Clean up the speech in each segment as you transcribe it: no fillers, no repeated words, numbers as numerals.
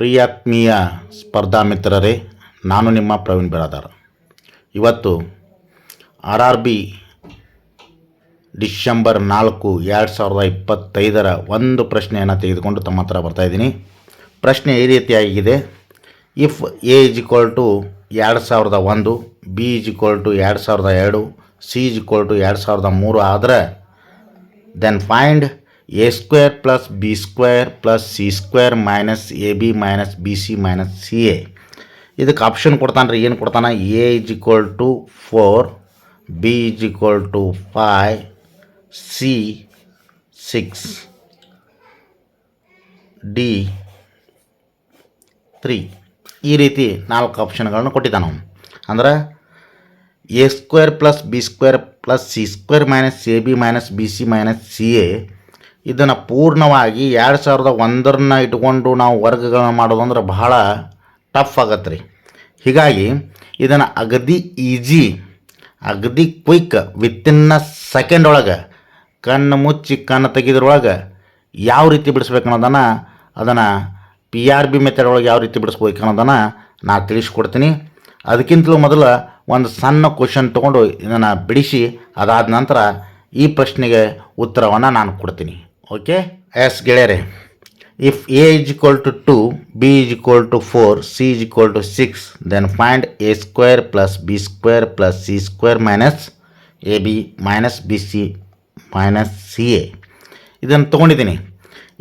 ಪ್ರಿಯಾತ್ಮೀಯ ಸ್ಪರ್ಧಾ ಮಿತ್ರರೇ, ನಾನು ನಿಮ್ಮ ಪ್ರವೀಣ್ ಬಿರಾದಾರ್. ಇವತ್ತು RRB ಡಿಸೆಂಬರ್ 4, 2025 ಒಂದು ಪ್ರಶ್ನೆಯನ್ನು ತೆಗೆದುಕೊಂಡು ತಮ್ಮ ಹತ್ರ ಬರ್ತಾಯಿದ್ದೀನಿ. ಪ್ರಶ್ನೆ ಈ ರೀತಿಯಾಗಿದೆ: ಇಫ್ A = 2001, B = 2002, C = 2003 ಆದರೆ then find A² + B² + C² minus AB minus BC minus CA. ಇದಕ್ಕೆ ಆಪ್ಷನ್ ಕೊಡ್ತಾನೆ ರೀ. ಏನು ಕೊಡ್ತಾನೆ? A = 4, B = 5, C 6, D 3. ಈ ರೀತಿ 4 ಆಪ್ಷನ್ಗಳನ್ನು ಕೊಟ್ಟಿದ್ದಾನೆ ಅವನು. ಅಂದ್ರೆ A² + B² + C² minus AB minus BC minus CA ಇದನ್ನು ಪೂರ್ಣವಾಗಿ 2001 ಇಟ್ಕೊಂಡು ನಾವು ವರ್ಗಗಳನ್ನು ಮಾಡೋದು ಅಂದ್ರೆ ಬಹಳ ಟಫ್ ಆಗತ್ತೆ ರೀ. ಹೀಗಾಗಿ ಇದನ್ನು ಅಗದಿ ಈಜಿ, ಅಗದಿ ಕ್ವಿಕ್, ವಿತಿನ್ ಸೆಕೆಂಡ್ ಒಳಗೆ ಕಣ್ಣು ಮುಚ್ಚಿ ಕಣ್ಣು ತೆಗೆದ್ರೊಳಗೆ ಯಾವ ರೀತಿ ಬಿಡಿಸ್ಬೇಕು ಅನ್ನೋದನ್ನು, ಅದನ್ನು PRB ಮೆಥಡ್ ಒಳಗೆ ಯಾವ ರೀತಿ ಬಿಡಿಸ್ಬೇಕು ಅನ್ನೋದನ್ನು ನಾನು ತಿಳಿಸ್ಕೊಡ್ತೀನಿ. ಅದಕ್ಕಿಂತಲೂ ಮೊದಲು ಒಂದು ಸಣ್ಣ ಕ್ವಶನ್ ತೊಗೊಂಡು ಇದನ್ನು ಬಿಡಿಸಿ ಅದಾದ ನಂತರ ಈ ಪ್ರಶ್ನೆಗೆ ಉತ್ತರವನ್ನು ನಾನು ಕೊಡ್ತೀನಿ. ಓಕೆ ಎಸ್ ಗೆಳೆಯರೆ, if A = 2, B = 4, C = 6, then find A² + B² + C² minus AB minus BC minus CA. ಇದನ್ನು ತೊಗೊಂಡಿದ್ದೀನಿ.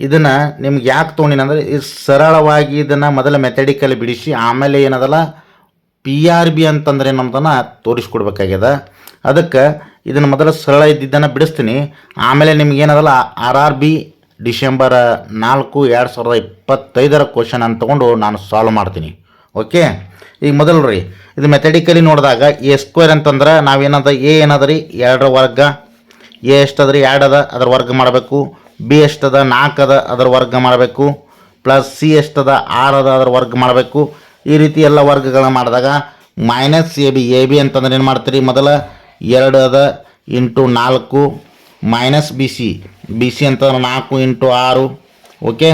ಇದನ್ನು ನಿಮ್ಗೆ ಯಾಕೆ ತೊಗೊಂಡಿನಿ ಅಂದರೆ, ಇದು ಸರಳವಾಗಿ ಇದನ್ನು ಮೊದಲ ಮೆಥಡಿಕಲ್ಲಿ ಬಿಡಿಸಿ ಆಮೇಲೆ ಏನದಲ್ಲ PRB ಅಂತಂದ್ರೆ ಏನಂತನ ತೋರಿಸ್ಕೊಡ್ಬೇಕಾಗ್ಯದ. ಅದಕ್ಕೆ ಇದನ್ನು ಮೊದಲು ಸರಳ ಇದ್ದಿದ್ದನ್ನು ಬಿಡಿಸ್ತೀನಿ. ಆಮೇಲೆ ನಿಮ್ಗೇನದಲ್ಲ RRB ಡಿಸೆಂಬರ್ 4, 2025 ಕ್ವಶನ್ ಅಂತ ತೊಗೊಂಡು ನಾನು ಸಾಲ್ವ್ ಮಾಡ್ತೀನಿ. ಓಕೆ, ಈಗ ಮೊದಲು ರೀ ಇದು ಮೆಥಡಿಕಲಿ ನೋಡಿದಾಗ A² ಅಂತಂದ್ರೆ ನಾವೇನದ A ಏನದ ರೀ 2 ವರ್ಗ, A ಎಷ್ಟದ ರೀ 2 ಅದ, ಅದರ ವರ್ಗ ಮಾಡಬೇಕು. B ಎಷ್ಟದ 4 ಅದ, ಅದರ ವರ್ಗ ಮಾಡಬೇಕು. ಪ್ಲಸ್ C ಎಷ್ಟದ 6 ಅದ, ಅದರ ವರ್ಗ ಮಾಡಬೇಕು. ಈ ರೀತಿ ಎಲ್ಲ ವರ್ಗಗಳನ್ನ ಮಾಡಿದಾಗ ಮೈನಸ್ AB ಅಂತಂದ್ರೆ ಏನು ಮಾಡ್ತೀರಿ? ಮೊದಲ 2 ಅದ ಇಂಟು 4 ಮೈನಸ್ BC ಅಂತಂದ್ರೆ 4 ಇಂಟು 6. ಓಕೆ,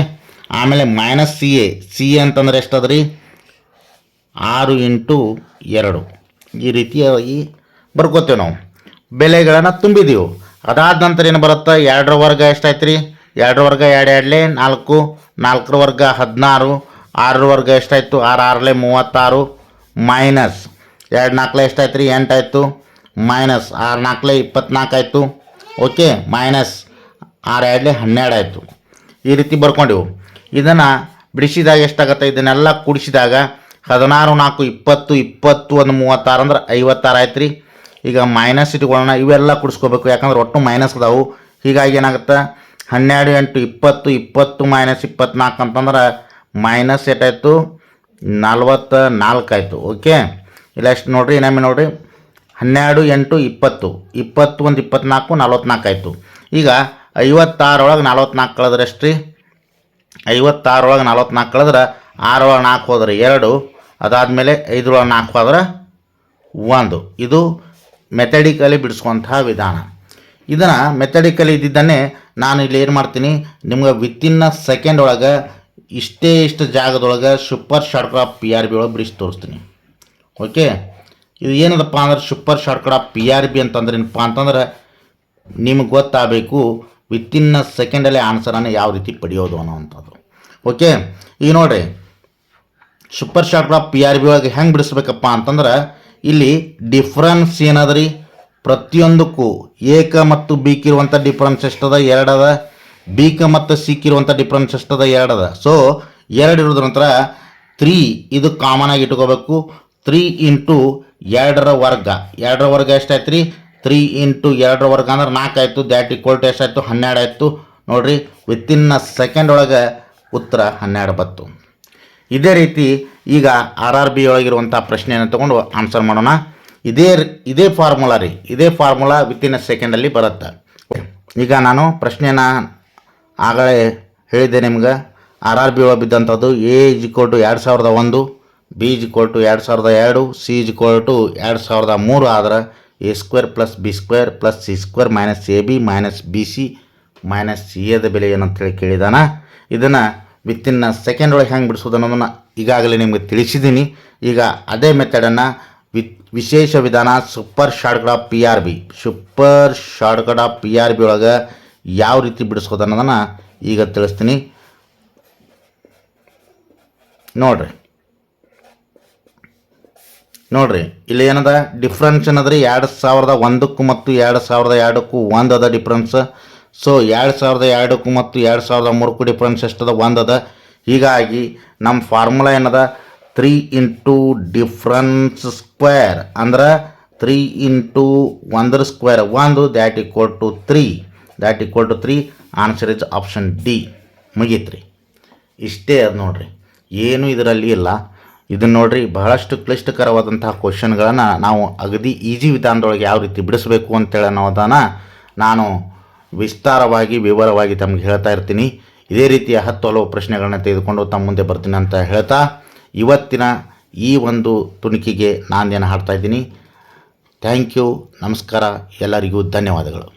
ಆಮೇಲೆ ಮೈನಸ್ CA ಅಂತಂದ್ರೆ ಎಷ್ಟದ ರೀ 6 ಇಂಟು 2. ಈ ರೀತಿಯಾಗಿ ಬರ್ಕೋತೇವೆ ನಾವು. ಬೆಲೆಗಳನ್ನು ತುಂಬಿದೆವು. ಅದಾದ ನಂತರ ಏನು ಬರುತ್ತೆ? 2ರ ವರ್ಗ ಎಷ್ಟಾಯ್ತು ರೀ? 2ರ ವರ್ಗ 2 2 4, 4ರ ವರ್ಗ 16, 6ರ ವರ್ಗ ಎಷ್ಟಾಯಿತು? 6 6 36 ಮೈನಸ್ 2 4 ಎಷ್ಟಾಯ್ತು ರೀ? 8 ಆಯಿತು. ಮೈನಸ್ 6 4 24 ಆಯಿತು. ಓಕೆ, ಮೈನಸ್ 6 2 12 ಆಯಿತು. ಈ ರೀತಿ ಬರ್ಕೊಂಡೆವು. ಇದನ್ನು ಬಿಡಿಸಿದಾಗ ಎಷ್ಟಾಗತ್ತೆ? ಇದನ್ನೆಲ್ಲ ಕೂಡಿಸಿದಾಗ 16 4 20, 20 1 36 ಅಂದ್ರೆ 56 ಆಯ್ತು ರೀ. ಈಗ ಮೈನಸ್ ಇಟ್ಕೊಳ್ಳೋಣ. ಇವೆಲ್ಲ ಕೂಡಿಸ್ಕೋಬೇಕು, ಯಾಕಂದ್ರೆ ಒಟ್ಟು ಮೈನಸ್ ಅದಾವು. ಹೀಗಾಗಿ ಏನಾಗುತ್ತೆ? 12 8 20, 20 ಮೈನಸ್ 24 ಅಂತಂದ್ರೆ ಮೈನಸ್ ಎಷ್ಟಾಯಿತು? 44 ಆಯಿತು. ಓಕೆ, ಇಲ್ಲ ಎಷ್ಟು ನೋಡಿರಿ, ಇನ್ನೊಮ್ಮೆ ನೋಡಿರಿ. 12 8 20, 21 24 44 ಆಯಿತು. ಈಗ 56 ಒಳಗೆ 44 ಕಳೆದ್ರೆ ಎಷ್ಟು ರೀ? 56 ಒಳಗೆ 44 ಕಳೆದ್ರೆ 6 ಒಳಗೆ 4 ಹೋದ್ರೆ 2, ಅದಾದಮೇಲೆ 5 ಒಳಗೆ 4 ಹೋದ್ರೆ 1. ಇದು ಮೆಥಡಿಕಲಿ ಬಿಡಿಸುವಂತಹ ವಿಧಾನ. ಇದನ್ನು ಮೆಥಡಿಕಲಿ ಇದ್ದಿದ್ದನ್ನೇ ನಾನು ಇಲ್ಲಿ ಏನು ಮಾಡ್ತೀನಿ, ನಿಮ್ಗೆ ವಿತಿನ್ ಸೆಕೆಂಡ್ ಒಳಗೆ ಇಷ್ಟು ಜಾಗದೊಳಗೆ ಸೂಪರ್ ಶಾರ್ಟ್ಕಟ್ ಆಫ್ PRB ಒಳಗೆ ಬಿಡಿಸಿ ತೋರಿಸ್ತೀನಿ. ಓಕೆ, ಇದು ಏನದಪ್ಪ ಅಂದ್ರೆ ಸೂಪರ್ ಶಾರ್ಟ್ಕಟ್ ಆಫ್ PRB ಅಂತಂದ್ರೆ ಏನಪ್ಪ ಅಂತಂದ್ರೆ ನಿಮ್ಗೆ ಗೊತ್ತಾಗಬೇಕು ವಿತಿನ್ ಸೆಕೆಂಡಲ್ಲೇ ಆನ್ಸರನ್ನು ಯಾವ ರೀತಿ ಪಡೆಯೋದು ಅನ್ನೋವಂಥದ್ದು. ಓಕೆ, ಈಗ ನೋಡಿರಿ ಸೂಪರ್ ಶಾರ್ಟ್ಕಟ್ ಆಫ್ PRB ಒಳಗೆ ಹೆಂಗೆ ಬಿಡಿಸ್ಬೇಕಪ್ಪ ಅಂತಂದ್ರೆ, ಇಲ್ಲಿ ಡಿಫ್ರೆನ್ಸ್ ಏನದ ರೀ? ಪ್ರತಿಯೊಂದಕ್ಕೂ ಏಕ ಮತ್ತು ಬಿಕ್ ಇರುವಂಥ ಡಿಫ್ರೆನ್ಸ್ ಎಷ್ಟದ? 2 ಅದ. ಬಿಕ್ ಮತ್ತು ಸಿಕ್ ಇರುವಂಥ ಡಿಫ್ರೆನ್ಸ್ ಎಷ್ಟದ? 2 ಅದ. ಸೊ 2 ಇರೋದ್ರ ನಂತರ 3 ಇದು ಕಾಮನ್ ಆಗಿ ಇಟ್ಕೋಬೇಕು. 3 ಇಂಟು 2ರ ವರ್ಗ, 2ರ ವರ್ಗ ಎಷ್ಟಾಯ್ತು ರೀ? 3 ಇಂಟು 2ರ ವರ್ಗ ಅಂದ್ರೆ 4 ಆಯಿತು. ದ್ಯಾಟ್ ಈಕ್ವಲ್ ಟು ಎಷ್ಟಾಯಿತು? 12 ಆಯಿತು. ನೋಡಿರಿ, ವಿತಿನ್ ಸೆಕೆಂಡ್ ಒಳಗೆ ಉತ್ತರ 12 ಬತ್ತು. ಇದೇ ರೀತಿ ಈಗ RRB ಒಳಗಿರುವಂಥ ಪ್ರಶ್ನೆಯನ್ನು ತೊಗೊಂಡು ಆನ್ಸರ್ ಮಾಡೋಣ. ಇದೇ ಫಾರ್ಮುಲಾ ರೀ, ಇದೇ ಫಾರ್ಮುಲಾ ವಿತಿನ್ ಸೆಕೆಂಡಲ್ಲಿ ಬರುತ್ತೆ. ಈಗ ನಾನು ಪ್ರಶ್ನೆನ ಆಗಲೇ ಹೇಳಿದ್ದೆ ನಿಮ್ಗೆ. RRB ಒಳಗೆ ಬಿದ್ದಂಥದ್ದು A = 2001, B = 2002, C = 2003 ಆದ್ರೆ A² + B² + C² minus AB minus BC minus CAದ ಬೆಲೆ ಏನಂತೇಳಿ ಕೇಳಿದಾನ. ಇದನ್ನು ವಿತಿನ್ ಸೆಕೆಂಡ್ ಒಳಗೆ ಹೆಂಗೆ ಬಿಡಿಸೋದು ಅನ್ನೋದನ್ನು ಈಗಾಗಲೇ ನಿಮಗೆ ತಿಳಿಸಿದ್ದೀನಿ. ಈಗ ಅದೇ ಮೆಥಡನ್ನು ವಿಶೇಷ ವಿಧಾನ ಸೂಪರ್ ಶಾರ್ಟ್ಕಟ್ ಆಫ್ PRB ಒಳಗೆ ಯಾವ ರೀತಿ ಬಿಡಿಸೋದು ಅನ್ನೋದನ್ನು ಈಗ ತಿಳಿಸ್ತೀನಿ. ನೋಡ್ರಿ ಇಲ್ಲಿ ಏನದ ಡಿಫ್ರೆನ್ಸ್ ಏನದ್ರಿ 2001 ಮತ್ತು 2002 ಒಂದು ಅದ ಡಿಫ್ರೆನ್ಸ್. ಸೊ 2002 ಮತ್ತು 2003 ಡಿಫ್ರೆನ್ಸ್ ಎಷ್ಟದ ಒಂದು ಅದ. ಹೀಗಾಗಿ ನಮ್ಮ ಫಾರ್ಮುಲಾ ಏನದ 3 ಇಂಟು ಡಿಫ್ರೆನ್ಸ್ ಸ್ಕ್ವೇರ್ ಅಂದ್ರೆ 3 into 1 square 1 that equal to 3 answer is option D. ಮುಗೀತ್ರಿ, ಇಷ್ಟೇ ಅದು ನೋಡ್ರಿ, ಏನು ಇದರಲ್ಲಿ ಇಲ್ಲ. ಇದನ್ನು ನೋಡ್ರಿ, ಬಹಳಷ್ಟು ಕ್ಲಿಷ್ಟಕರವಾದಂತಹ ಕ್ವಶನ್ಗಳನ್ನು ನಾವು ಅಗದಿ ಈಜಿ ವಿಧಾನದೊಳಗೆ ಯಾವ ರೀತಿ ಬಿಡಿಸಬೇಕು ಅಂತೇಳಿ ಅನ್ನೋದನ್ನು ನಾನು ವಿವರವಾಗಿ ತಮಗೆ ಹೇಳ್ತಾ ಇರ್ತೀನಿ. ಇದೇ ರೀತಿಯ 10 ಹಲವು ಪ್ರಶ್ನೆಗಳನ್ನ ತೆಗೆದುಕೊಂಡು ತಮ್ಮ ಮುಂದೆ ಬರ್ತೀನಿ ಅಂತ ಹೇಳ್ತಾ ಇವತ್ತಿನ ಈ ಒಂದು ತುಣುಕಿಗೆ ನಾನೇನು ಹಾಡ್ತಾ ಇದ್ದೀನಿ. ಥ್ಯಾಂಕ್ ಯು, ನಮಸ್ಕಾರ, ಎಲ್ಲರಿಗೂ ಧನ್ಯವಾದಗಳು.